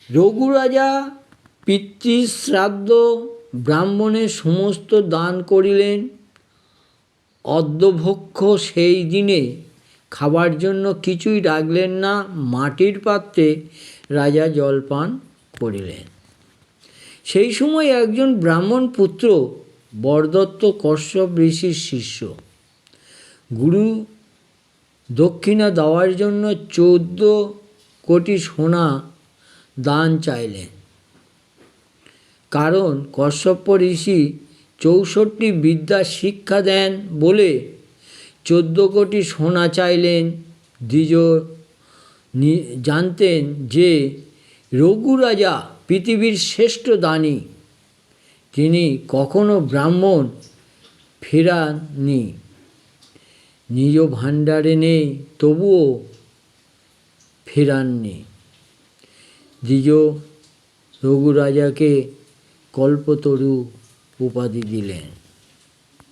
রঘুরাজা পিতৃশ্রাদ্ধ ব্রাহ্মণের সমস্ত দান করিলেন। অদ্যভক্ষ সেই দিনে খাবার জন্য কিছুই রাখলেন না, মাটির পাত্রে রাজা জলপান করিলেন। সেই সময় একজন ব্রাহ্মণ পুত্র বরদত্ত কশ্যপ ঋষির শিষ্য গুরু দক্ষিণা দেওয়ার জন্য 14 কোটি সোনা দান চাইলেন। কারণ কশ্যপ ঋষি 64 বিদ্যা শিক্ষা দেন বলে 14 কোটি সোনা চাইলেন। দ্বিজ জানতেন যে রঘুরাজা পৃথিবীর শ্রেষ্ঠ দানী, তিনি কখনো ব্রাহ্মণ ফেরাননি। নিজ ভাণ্ডারে নেই তবুও ফেরাননি। দ্বিজ রঘুরাজাকে কল্পতরু উপাধি দিলেন।